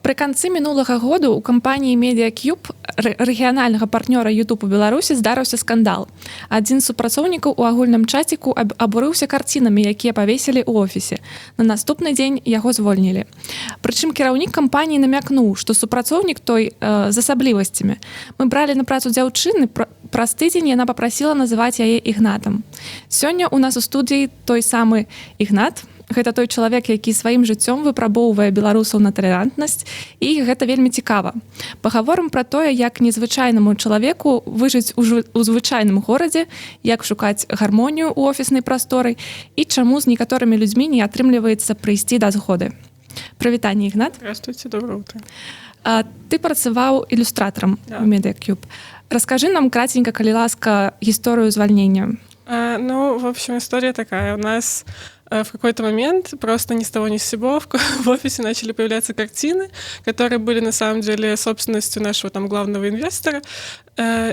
Пры канцы мінулага году ў кампаніі MediaCube, рэгіянальнага партнёра YouTube у Беларусі, здарыўся скандал. Адзін з супрацоўнікаў у агульным чаціку абурыўся карцінамі, якія павесілі ў офісе. На наступны дзень яго звольнілі. Прычым кіраўнік кампаніі намякнуў, што супрацоўнік той з асаблівасцямі. Мы бралі на працу дзяўчыны, праз тыдзень яна папрасіла называць яе Ігнатам. Сёння ў нас у студыі той самы Ігнат. Гэта той чалавек, які сваім жыццём выпрабоўвае беларусаў на талерантнасць, і гэта вельмі цікава. Пагаворым пра тое, як незвычайнаму чалавеку выжыць у звычайным горадзе, як шукаць гармонію ў офіснай прасторы і чаму з некаторымі людзьмі не атрымліваецца прыйсці да згоды. Прывітанне, Ігнат. Здравствуйте, доброе утро. Ты працаваў ілюстратарам у MediaCube. Раскажы нам кратенька, калі ласка, гісторыю звальнення. В общем, история такая. У нас в какой-то момент просто ни с того ни с сего в офисе начали появляться картины, которые были на самом деле собственностью нашего там главного инвестора.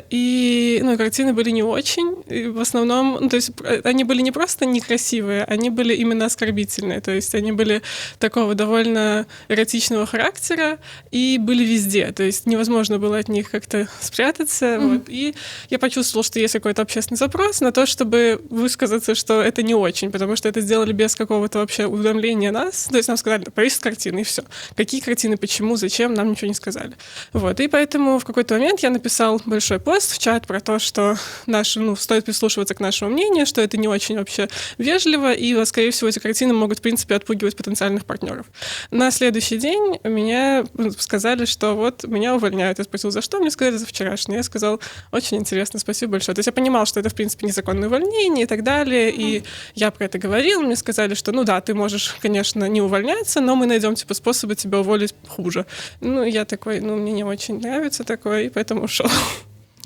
И картины были не очень. И в основном, то есть они были не просто некрасивые, они были именно оскорбительные. То есть они были такого довольно эротичного характера и были везде. То есть невозможно было от них как-то спрятаться. Вот. И я почувствовала, что есть какой-то общественный запрос на то, чтобы высказаться, что это не очень, потому что это сделали без какого-то вообще уведомления нас. То есть нам сказали, повесить картины, и все. Какие картины, почему, зачем, нам ничего не сказали. Вот. И поэтому в какой-то момент я написал большой пост в чат про то, что стоит прислушиваться к нашему мнению, что это не очень вообще вежливо, и, скорее всего, эти картины могут, в принципе, отпугивать потенциальных партнеров. На следующий день мне сказали, что вот меня увольняют. Я спросил, за что? Мне сказали, за вчерашнее. Я сказал, очень интересно, спасибо большое. То есть я понимал, что это, в принципе, незаконное увольнение и так далее, и я про это говорил. Мне сказали, что, ты можешь, конечно, не увольняться, но мы найдем, способы тебя уволить хуже. Я такой, мне не очень нравится такое, и поэтому ушел.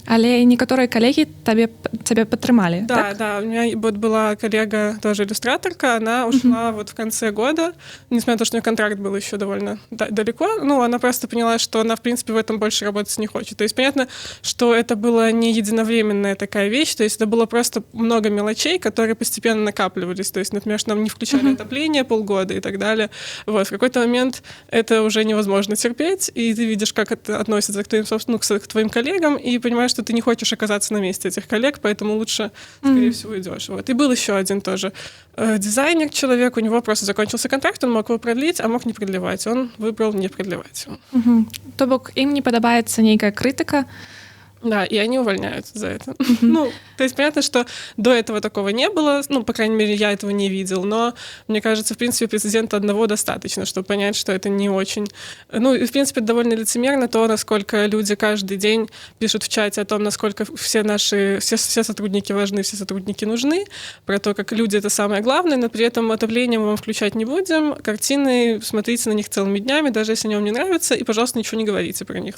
Але некаторыя калегі цябе падтрымалі, да, так? Да, у меня была коллега, тоже иллюстраторка, она ушла в конце года, несмотря на то, что у нее контракт был еще довольно далеко, она просто поняла, что она, в принципе, в этом больше работать не хочет. То есть понятно, что это была не единовременная такая вещь, то есть это было просто много мелочей, которые постепенно накапливались, то есть, например, что нам не включали отопление полгода и так далее. Вот, в какой-то момент это уже невозможно терпеть, и ты видишь, как это относится к твоим, к твоим коллегам, и понимаешь, что ты не хочешь оказаться на месте этих коллег, поэтому лучше, скорее всего, идешь. Вот. И был еще один тоже дизайнер, человек, у него просто закончился контракт, он мог его продлить, а мог не продлевать. Он выбрал не продлевать. То бок ім не падабаецца нейкая крытыка. Да, и они увольняются за это. То есть понятно, что до этого такого не было, по крайней мере, я этого не видел, но мне кажется, в принципе, прецедента одного достаточно, чтобы понять, что это не очень... и, в принципе, довольно лицемерно то, насколько люди каждый день пишут в чате о том, насколько все сотрудники важны, все сотрудники нужны, про то, как люди — это самое главное, но при этом отопление мы вам включать не будем, картины, смотрите на них целыми днями, даже если они вам не нравятся, и, пожалуйста, ничего не говорите про них.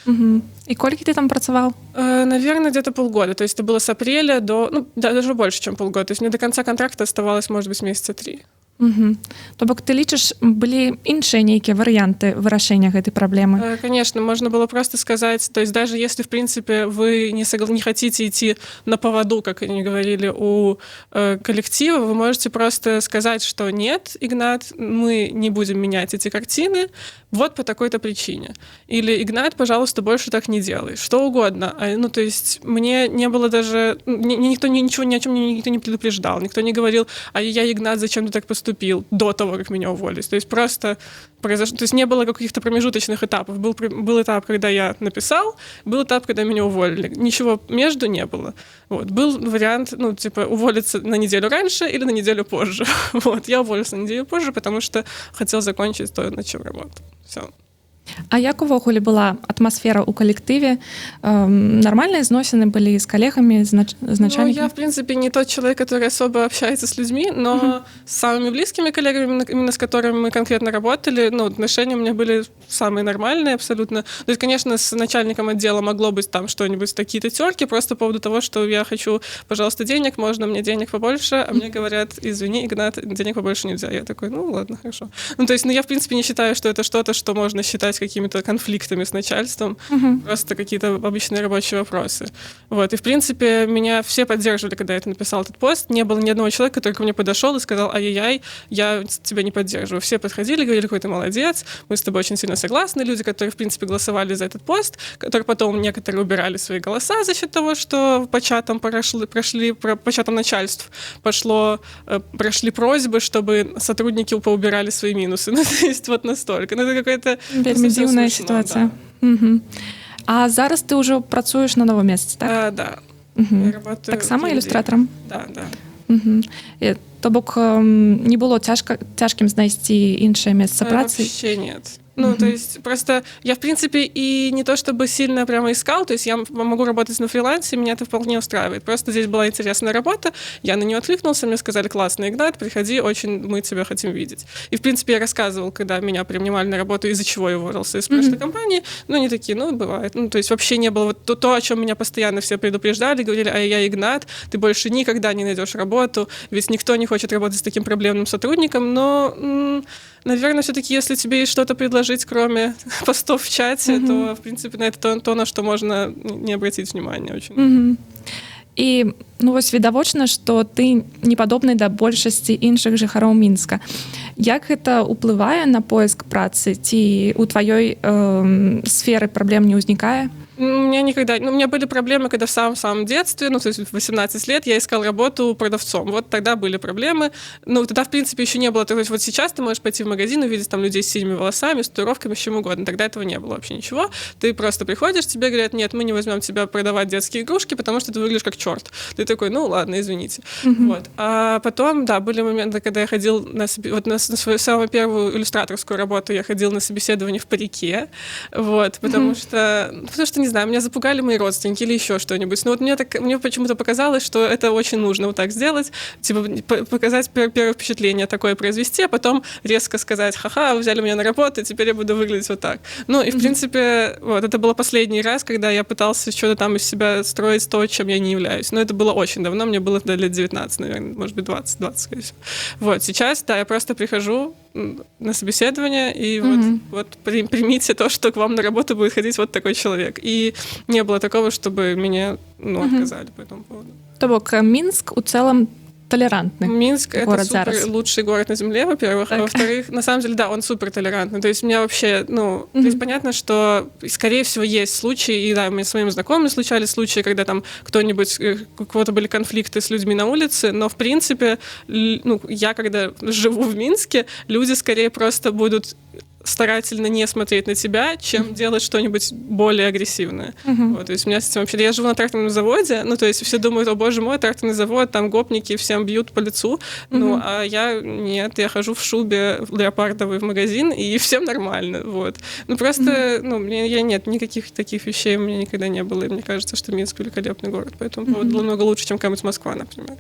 И колькі ты там працаваў? Наверное, где-то полгода. То есть это было с апреля до... даже больше, чем полгода. То есть мне до конца контракта оставалось, может быть, месяца 3. То бок ты лічыш, былі іншыя нейкія варыянты вырашэння гэтай праблемы? Конечно, можно было просто сказать, то есть даже если, в принципе, вы не хотите идти на поводу, как они говорили, у коллектива, вы можете просто сказать, что нет, Игнат, мы не будем менять эти картины, вот по такой-то причине. Или, Игнат, пожалуйста, больше так не делай. Что угодно. То есть мне не было даже... Никто ничего, ни о чем никто не предупреждал. Никто не говорил, я, Игнат, зачем ты так поступил до того, как меня уволили. То есть просто произошло... То есть не было каких-то промежуточных этапов. Был этап, когда я написал, был этап, когда меня уволили. Ничего между не было. Вот. Был вариант, уволиться на неделю раньше или на неделю позже. Вот. Я уволился на неделю позже, потому что хотел закончить то, над чем работал. Все. А як увогуле была атмасфера ў калектыве? Нормальные зносіны былі з калегамі, з начальниками? Я, в принципе, не тот человек, который особо общается с людьми, но с самыми близкими коллегами, именно с которыми мы конкретно работали, отношения у меня были самые нормальные абсолютно. То есть, конечно, с начальником отдела могло быть там что-нибудь, такие-то терки, просто по поводу того, что я хочу, пожалуйста, денег, можно мне денег побольше, а мне говорят, извини, Игнат, денег побольше нельзя. Я такой, ладно, хорошо. То есть, я, в принципе, не считаю, что это что-то, что можно считать называть какими-то конфликтами с начальством, просто какие-то обычные рабочие вопросы. Вот. И, в принципе, меня все поддерживали, когда я это написал, этот пост. Не было ни одного человека, который ко мне подошел и сказал: ай-яй-яй, я тебя не поддерживаю. Все подходили, говорили: какой ты молодец, мы с тобой очень сильно согласны. Люди, которые, в принципе, голосовали за этот пост, которые потом некоторые убирали свои голоса за счет того, что по чатам по чатам начальств прошли просьбы, чтобы сотрудники поубирали свои минусы. Ну, то есть вот настолько. Ну, это какая-то вельмі дзіўная сітуацыя. Да. А зараз ты ўжо працуеш на новым месцы, так? Да. Угу. Я работаю Таксама в ілюстратарам? Да. То бок не было цяжкім знайсці іншае месца працы? Вообще нет. Ну, то есть просто я, в принципе, и не то чтобы сильно прямо искал, то есть я могу работать на фрилансе, меня это вполне устраивает. Просто здесь была интересная работа, я на нее откликнулся, мне сказали: классный, Игнат, приходи, мы тебя хотим видеть. И, в принципе, я рассказывал, когда меня принимали на работу, из-за чего я уволился из прошлой компании, ну, они такие: ну, бывает. Ну, то есть вообще не было вот то, о чем меня постоянно все предупреждали, говорили: ай-яй, Игнат, ты больше никогда не найдешь работу, ведь никто не хочет работать с таким проблемным сотрудником, но... Наверное, все-таки, если тебе есть что-то предложить, кроме постов в чате, то, в принципе, на это то, на что можно не обратить внимания очень. І ну вось відавочна, што ты не падобны да большасці іншых жыхароў Мінска. Як гэта ўплывае на поиск працы? Ці у тваёй сферы праблем не ўзнікае? У меня были проблемы, когда в самом-самом детстве, ну, то есть в 18 лет я искал работу продавцом. Вот тогда были проблемы. Ну, тогда, в принципе, еще не было. То есть вот сейчас ты можешь пойти в магазин, увидеть там людей с синими волосами, с татуировками, с чем угодно. Тогда этого не было вообще ничего. Ты просто приходишь, тебе говорят: нет, мы не возьмем тебя продавать детские игрушки, потому что ты выглядишь как черт. Ты такой: ну, ладно, извините. Вот. А потом, да, были моменты, когда я ходил на свою самую первую иллюстраторскую работу, я ходил на собеседование в парике. Вот, потому что, не знаю, меня запугали мои родственники или еще что-нибудь. Но вот мне почему-то показалось, что это очень нужно вот так сделать, типа показать первое впечатление такое произвести, а потом резко сказать: ха-ха, вы взяли меня на работу, и теперь я буду выглядеть вот так. Ну и в принципе, вот это было последний раз, когда я пытался что-то там из себя строить то, чем я не являюсь. Но это было очень давно, мне было лет 19, наверное, может быть 20, скорее всего. Вот, сейчас, да, я просто прихожу на собеседование, и вот примите то, что к вам на работу будет ходить вот такой человек. И не было такого, чтобы меня отказали по этому поводу. То бок Мінск у цэлым толерантный. Минск — это супер зараз. лучший город на земле, во-первых. Так. А во-вторых, на самом деле, да, он супер толерантный. То есть у меня вообще, то есть понятно, что, скорее всего, есть случаи, и да, у меня с моими знакомыми случались случаи, когда там у кого-то были конфликты с людьми на улице, но, в принципе, я, когда живу в Минске, люди скорее просто будут старательно не смотреть на тебя, чем делать что-нибудь более агрессивное. Вот, то есть у меня с этим вообще... Я живу на тракторном заводе, ну, то есть все думают: о, боже мой, тракторный завод, там гопники всем бьют по лицу. Ну, а я нет, я хожу в шубе леопардовой в магазин, и всем нормально, вот. Ну, просто, нет, никаких таких вещей у меня никогда не было, и мне кажется, что Минск великолепный город, поэтому поводу намного лучше, чем какая-нибудь Москва, например.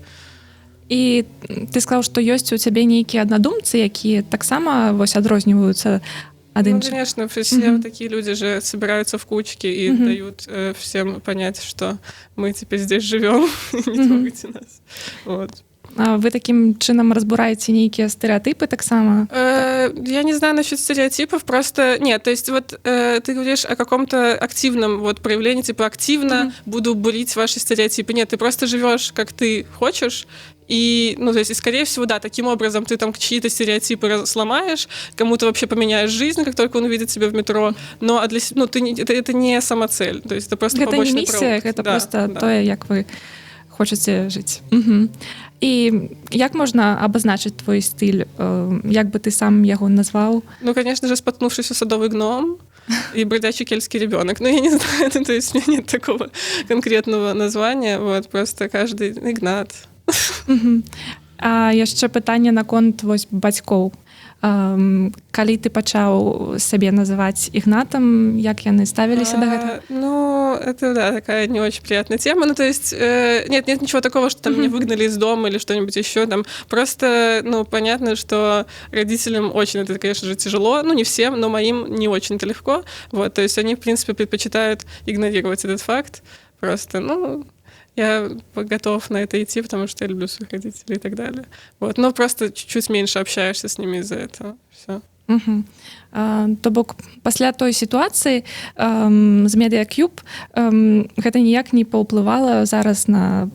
І ты сказаў, што ёсць у цябе нейкія аднадумцы, якія таксама вось адрозніваюцца ад іншых? Ну, конечно, все такие люди же собираются в кучки и дают всем понять, что мы теперь здесь живем, не трогайте нас. Вот. А вы таким чынам разбураеце нейкія стэрэатыпы таксама? Я не знаю насчет стереотипов, просто нет, то есть вот ты говоришь о каком-то активном вот проявлении, типа активно буду бурить ваши стереотипы. Нет, ты просто живешь, как ты хочешь, и, то есть, и, скорее всего, да, таким образом ты там чьи-то стереотипы сломаешь, кому-то вообще поменяешь жизнь, как только он увидит тебя в метро, но это не самоцель, то есть это просто побочный продукт. Это не миссия, это просто тое, як вы хочаце жыць. І як можна абазначыць твой стыль? Як бы ты сам яго назваў? Ну, конечно же, споткнувшийся садовый гном и бродячий кельтский ребенок. Но я не знаю, то есть у меня нет такого конкретного названия, вот, просто каждый Игнат. А яшчэ пытанне наконт вось бацькоў. Калі ты пачаў сябе называць Ігнатам, як яны ставіліся да гэтага? Ну, это, да, такая не очень приятная тема. Ну, то есть, нет ничего такого, что там меня выгнали из дома или что-нибудь еще. Там просто, понятно, что родителям очень это, конечно же, тяжело. Ну, не всем, но моим не очень-то легко. Вот, то есть они, в принципе, предпочитают игнорировать этот факт. Просто, я готов на это идти, потому что я люблю своих родителей и так далее. Вот. Но просто чуть-чуть меньше общаешься с ними из-за этого. Все. Угу. То бок пасля той сітуацыі з медыакюб гэта ніяк не паўплывала зараз на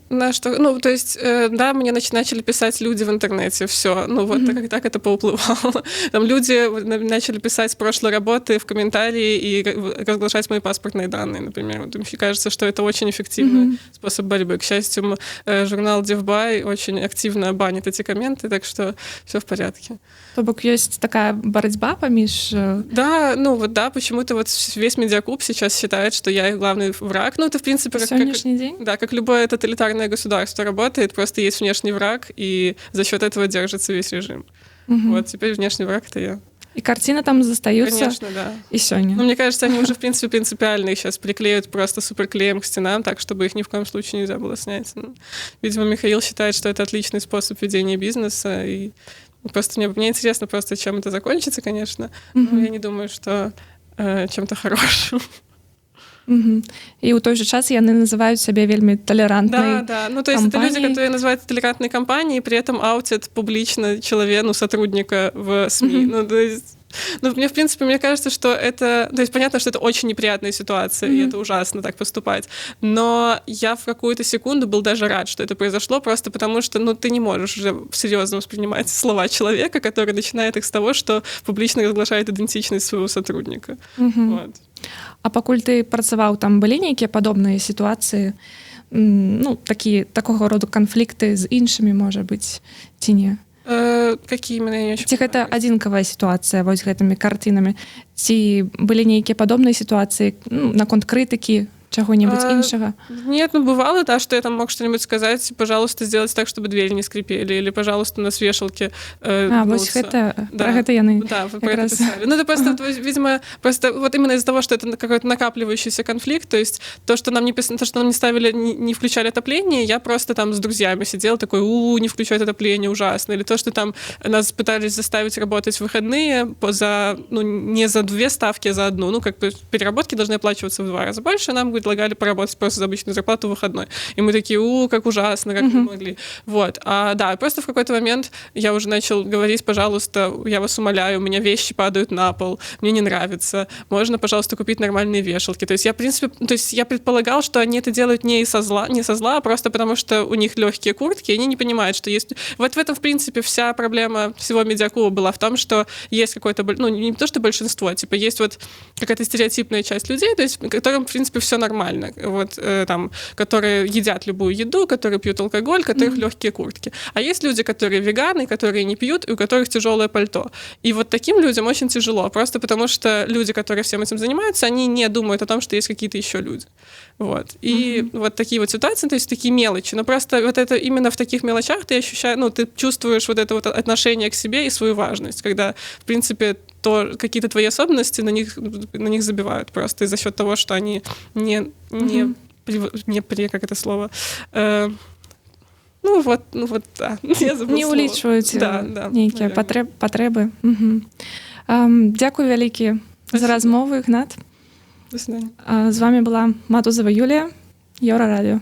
на что? То есть, да, мне начали писать люди в интернете, все. Вот так это поуплывало. Там люди начали писать с прошлой работы в комментарии и разглашать мои паспортные данные, например. Вот, мне кажется, что это очень эффективный способ борьбы. К счастью, журнал DevBuy очень активно банит эти комменты, так что все в порядке. То бок ёсць такая барацьба паміж... Да, почему-то вот весь медиаклуб сейчас считает, что я их главный враг. Это, в принципе, сегодняшний день? Да, как любое тоталитарное государство работает, просто есть внешний враг, и за счет этого держится весь режим. Вот, теперь внешний враг — это я. И картины там застаются. Конечно, да. И сегодня. Мне кажется, они уже, в принципе, принципиально их сейчас приклеют просто суперклеем к стенам, так, чтобы их ни в коем случае нельзя было снять. Видимо, Михаил считает, что это отличный способ ведения бизнеса, и просто мне интересно просто, чем это закончится, конечно, но я не думаю, что чем-то хорошим. И у той же час яны называют себя вельми толерантной. Да. То есть это люди, которые называют толерантной компанией, при этом аутят публично человека, сотрудника в СМИ. То есть мне кажется, что это... То есть понятно, что это очень неприятная ситуация, и это ужасно так поступать. Но я в какую-то секунду был даже рад, что это произошло, просто потому что, ты не можешь уже серьезно воспринимать слова человека, который начинает их с того, что публично разглашает идентичность своего сотрудника. Вот. А пакуль ты працаваў, там былі нейкія падобныя сітуацыі, такога роду канфлікты з іншымі, можа быць, ці не? Какие именно? Ці гэта адзінкавая сітуацыя вось гэтымі карцінамі? Ці былі нейкія падобныя сітуацыі наконт крытыкі чего-нибудь іншага? Нет, бывало, да, что я там мог что-нибудь сказать, пожалуйста, сделать так, чтобы двери не скрипели, или, пожалуйста, у нас вешалки вось гэта, про гэта яны. Да, вы про это писали. Это просто, видимо, вот именно из-за того, что это какой-то накапливающийся конфликт, то есть то, что нам не ставили, не включали отопление, я просто там с друзьями сидела такой, не включать отопление, ужасно. Или то, что там нас пытались заставить работать в выходные не за 2 ставки, а за 1. Переработки должны оплачиваться в 2 раза больше, нам предлагали поработать просто за обычную зарплату в выходной. И мы такие, как ужасно, как мы могли. Вот. Просто в какой-то момент я уже начал говорить, пожалуйста, я вас умоляю, у меня вещи падают на пол, мне не нравится, можно, пожалуйста, купить нормальные вешалки. То есть я, в принципе, я предполагал, что они это делают не со зла, а просто потому что у них легкие куртки, и они не понимают, что есть... Вот в этом, в принципе, вся проблема всего медиаклуба была в том, что есть какое-то, не то, что большинство, есть вот какая-то стереотипная часть людей, то есть которым, в принципе, все нормально, которые едят любую еду, которые пьют алкоголь, у которых легкие куртки. А есть люди, которые веганы, которые не пьют, и у которых тяжелое пальто. И вот таким людям очень тяжело, просто потому что люди, которые всем этим занимаются, они не думают о том, что есть какие-то еще люди. Вот. И вот такие вот ситуации, то есть такие мелочи. Но просто вот это именно в таких мелочах ты ощущаешь, ты чувствуешь вот это вот отношение к себе и свою важность, когда, в принципе, какие-то твои особенности на них забивают просто из-за счет того, что они как это слово... да. Я забыла не улічваюць нейкія патрэбы. Дзякуй вялікі за размову, Ігнат. До свидания. З вами была Матузова Юлія, Еўрарадыё.